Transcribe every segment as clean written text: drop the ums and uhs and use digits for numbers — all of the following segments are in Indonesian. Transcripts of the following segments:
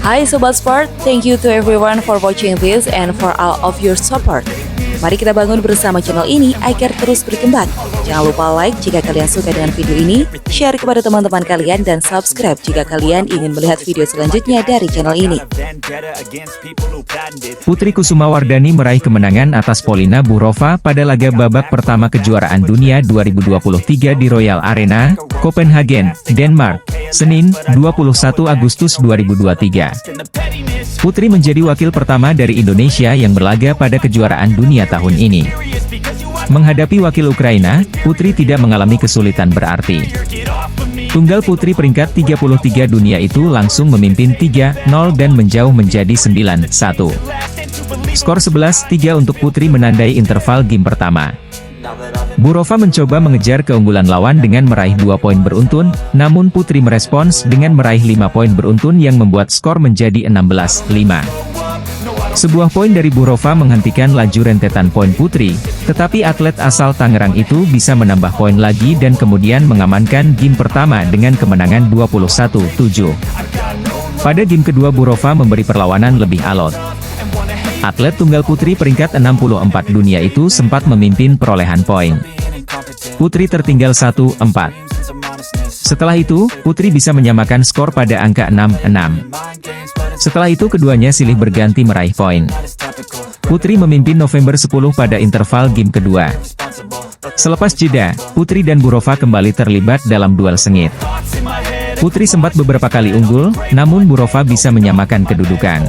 Hi Sobat Sport, thank you to everyone for watching this and for all of your support. Mari kita bangun bersama channel ini agar terus berkembang. Jangan lupa like jika kalian suka dengan video ini, share kepada teman-teman kalian, dan subscribe jika kalian ingin melihat video selanjutnya dari channel ini. Putri Kusumawardhani meraih kemenangan atas Polina Burova pada laga babak pertama kejuaraan dunia 2023 di Royal Arena, Copenhagen, Denmark, Senin, 21 Agustus 2023. Putri menjadi wakil pertama dari Indonesia yang berlaga pada kejuaraan dunia tahun ini. Menghadapi wakil Ukraina, Putri tidak mengalami kesulitan berarti. Tunggal putri peringkat 33 dunia itu langsung memimpin 3-0 dan menjauh menjadi 9-1. Skor 11-3 untuk Putri menandai interval game pertama. Burova mencoba mengejar keunggulan lawan dengan meraih 2 poin beruntun, namun Putri merespons dengan meraih 5 poin beruntun yang membuat skor menjadi 16-5. Sebuah poin dari Burova menghentikan laju rentetan poin Putri, tetapi atlet asal Tangerang itu bisa menambah poin lagi dan kemudian mengamankan game pertama dengan kemenangan 21-7. Pada game kedua Burova memberi perlawanan lebih alot. Atlet tunggal putri peringkat 64 dunia itu sempat memimpin perolehan poin. Putri tertinggal 1-4. Setelah itu, Putri bisa menyamakan skor pada angka 6-6. Setelah itu keduanya silih berganti meraih poin. Putri memimpin November 10 pada interval game kedua. Selepas jeda, Putri dan Burova kembali terlibat dalam duel sengit. Putri sempat beberapa kali unggul, namun Burova bisa menyamakan kedudukan.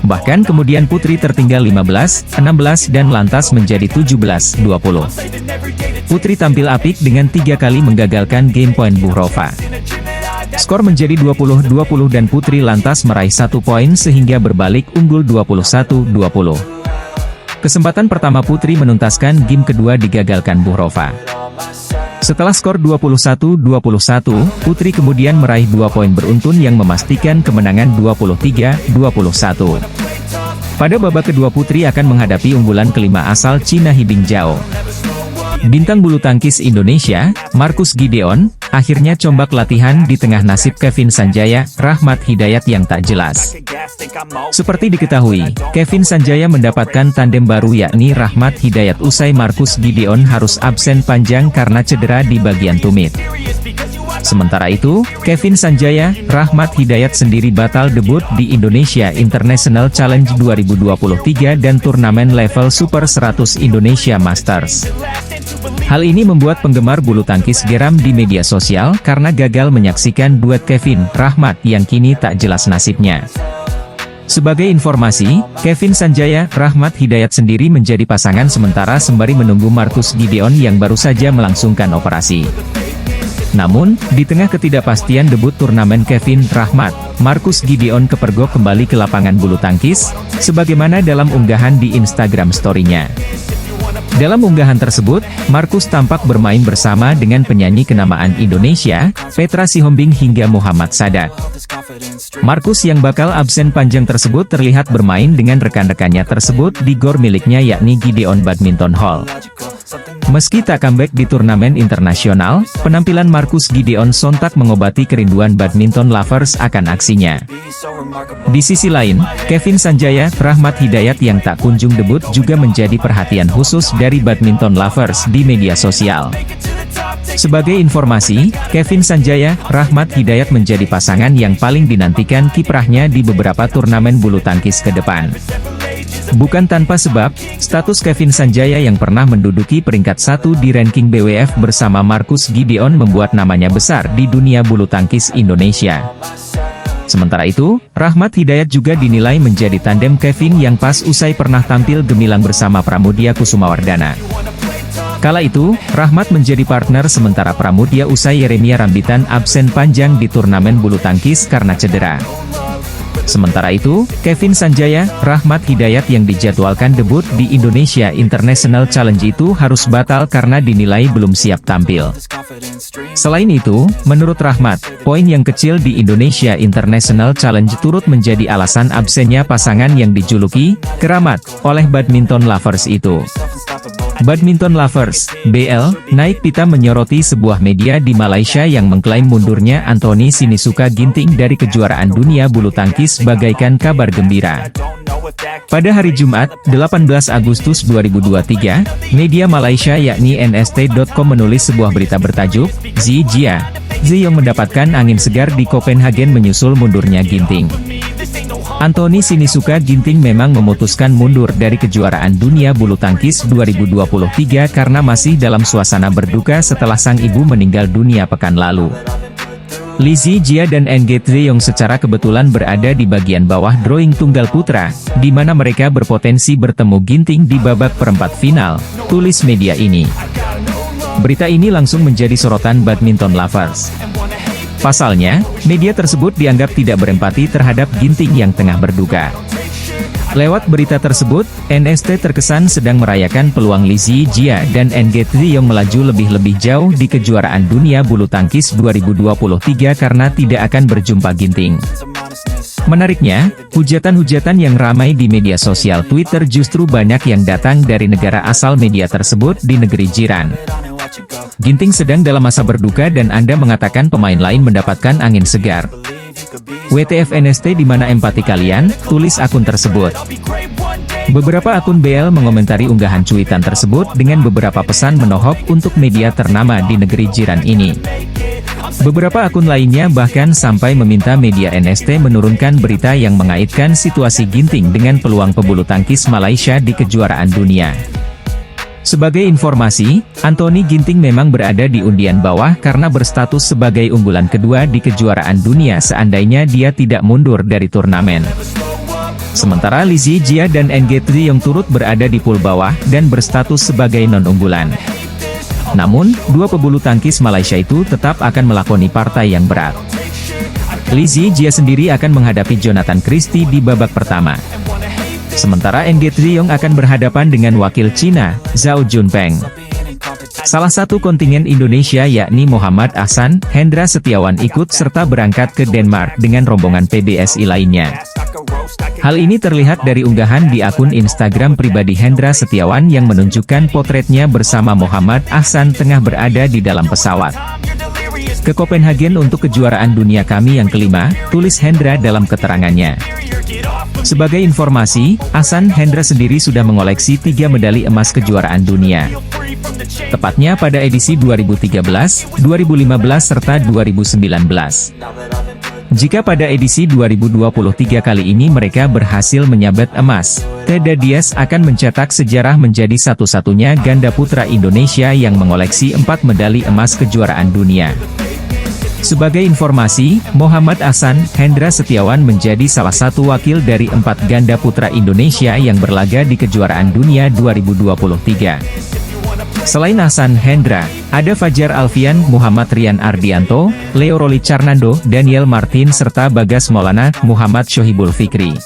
Bahkan kemudian Putri tertinggal 15-16 dan lantas menjadi 17-20. Putri tampil apik dengan 3 kali menggagalkan game point Burova. Skor menjadi 20-20 dan Putri lantas meraih 1 poin sehingga berbalik unggul 21-20. Kesempatan pertama Putri menuntaskan game kedua digagalkan Burova. Setelah skor 21-21, Putri kemudian meraih 2 poin beruntun yang memastikan kemenangan 23-21. Pada babak kedua Putri akan menghadapi unggulan kelima asal Cina Hibingjao. Bintang bulu tangkis Indonesia, Marcus Gideon, akhirnya combak latihan di tengah nasib Kevin Sanjaya, Rahmat Hidayat yang tak jelas. Seperti diketahui, Kevin Sanjaya mendapatkan tandem baru yakni Rahmat Hidayat usai Marcus Gideon harus absen panjang karena cedera di bagian tumit. Sementara itu, Kevin Sanjaya, Rahmat Hidayat sendiri batal debut di Indonesia International Challenge 2023 dan turnamen level Super 100 Indonesia Masters. Hal ini membuat penggemar bulu tangkis geram di media sosial karena gagal menyaksikan duet Kevin, Rahmat yang kini tak jelas nasibnya. Sebagai informasi, Kevin Sanjaya, Rahmat Hidayat sendiri menjadi pasangan sementara sembari menunggu Marcus Gideon yang baru saja melangsungkan operasi. Namun, di tengah ketidakpastian debut turnamen Kevin, Rahmat, Marcus Gideon kepergok kembali ke lapangan bulu tangkis, sebagaimana dalam unggahan di Instagram story-nya. Dalam unggahan tersebut, Marcus tampak bermain bersama dengan penyanyi kenamaan Indonesia, Petra Sihombing hingga Muhammad Sadat. Marcus yang bakal absen panjang tersebut terlihat bermain dengan rekan-rekannya tersebut di gor miliknya yakni Gideon Badminton Hall. Meski tak comeback di turnamen internasional, penampilan Marcus Gideon sontak mengobati kerinduan badminton lovers akan aksinya. Di sisi lain, Kevin Sanjaya, Rahmat Hidayat yang tak kunjung debut juga menjadi perhatian khusus dari badminton lovers di media sosial. Sebagai informasi, Kevin Sanjaya, Rahmat Hidayat menjadi pasangan yang paling dinantikan kiprahnya di beberapa turnamen bulu tangkis ke depan. Bukan tanpa sebab, status Kevin Sanjaya yang pernah menduduki peringkat 1 di ranking BWF bersama Marcus Gideon membuat namanya besar di dunia bulu tangkis Indonesia. Sementara itu, Rahmat Hidayat juga dinilai menjadi tandem Kevin yang pas usai pernah tampil gemilang bersama Pramudia Kusumawardhana. Kala itu, Rahmat menjadi partner sementara Pramudia usai Yeremia Rambitan absen panjang di turnamen bulu tangkis karena cedera. Sementara itu, Kevin Sanjaya, Rahmat Hidayat yang dijadwalkan debut di Indonesia International Challenge itu harus batal karena dinilai belum siap tampil. Selain itu, menurut Rahmat, poin yang kecil di Indonesia International Challenge turut menjadi alasan absennya pasangan yang dijuluki keramat oleh badminton lovers itu. Badminton Lovers, BL, naik pita menyoroti sebuah media di Malaysia yang mengklaim mundurnya Anthony Sinisuka Ginting dari kejuaraan dunia bulu tangkis bagaikan kabar gembira. Pada hari Jumat, 18 Agustus 2023, media Malaysia yakni nst.com menulis sebuah berita bertajuk, Zhia Ziyong mendapatkan angin segar di Copenhagen menyusul mundurnya Ginting. Anthony Sinisuka Ginting memang memutuskan mundur dari kejuaraan dunia bulu tangkis 2023 karena masih dalam suasana berduka setelah sang ibu meninggal dunia pekan lalu. Zhia dan Ziyong secara kebetulan berada di bagian bawah drawing tunggal putra, di mana mereka berpotensi bertemu Ginting di babak perempat final, tulis media ini. Berita ini langsung menjadi sorotan Badminton Lovers. Pasalnya, media tersebut dianggap tidak berempati terhadap Ginting yang tengah berduka. Lewat berita tersebut, NST terkesan sedang merayakan peluang Zhia dan Ziyong melaju lebih jauh di kejuaraan dunia bulu tangkis 2023 karena tidak akan berjumpa Ginting. Menariknya, hujatan-hujatan yang ramai di media sosial Twitter justru banyak yang datang dari negara asal media tersebut di negeri jiran. Ginting sedang dalam masa berduka dan Anda mengatakan pemain lain mendapatkan angin segar. WTF NST di mana empati kalian, tulis akun tersebut. Beberapa akun BL mengomentari unggahan cuitan tersebut dengan beberapa pesan menohok untuk media ternama di negeri jiran ini. Beberapa akun lainnya bahkan sampai meminta media NST menurunkan berita yang mengaitkan situasi Ginting dengan peluang pebulu tangkis Malaysia di kejuaraan dunia. Sebagai informasi, Anthony Ginting memang berada di undian bawah karena berstatus sebagai unggulan kedua di kejuaraan dunia seandainya dia tidak mundur dari turnamen. Sementara Zhia dan Ziyong turut berada di pool bawah dan berstatus sebagai non-unggulan. Namun, dua pebulu tangkis Malaysia itu tetap akan melakoni partai yang berat. Zhia sendiri akan menghadapi Jonathan Christie di babak pertama. Sementara Ziyong akan berhadapan dengan wakil Cina, Zhao Junpeng. Salah satu kontingen Indonesia yakni Muhammad Ahsan Hendra Setiawan ikut serta berangkat ke Denmark dengan rombongan PBSI lainnya. Hal ini terlihat dari unggahan di akun Instagram pribadi Hendra Setiawan yang menunjukkan potretnya bersama Muhammad Ahsan tengah berada di dalam pesawat. Ke Copenhagen untuk kejuaraan dunia kami yang kelima, tulis Hendra dalam keterangannya. Sebagai informasi, Ahsan Hendra sendiri sudah mengoleksi 3 medali emas kejuaraan dunia. Tepatnya pada edisi 2013, 2015 serta 2019. Jika pada edisi 2023 kali ini mereka berhasil menyabet emas, Teda Diaz akan mencetak sejarah menjadi satu-satunya ganda putra Indonesia yang mengoleksi 4 medali emas kejuaraan dunia. Sebagai informasi, Muhammad Ahsan Hendra Setiawan menjadi salah satu wakil dari 4 ganda putra Indonesia yang berlaga di kejuaraan dunia 2023. Selain Ahsan Hendra, ada Fajar Alfian, Muhammad Rian Ardianto, Leo Roli Carnando, Daniel Martin serta Bagas Maulana, Muhammad Shohibul Fikri.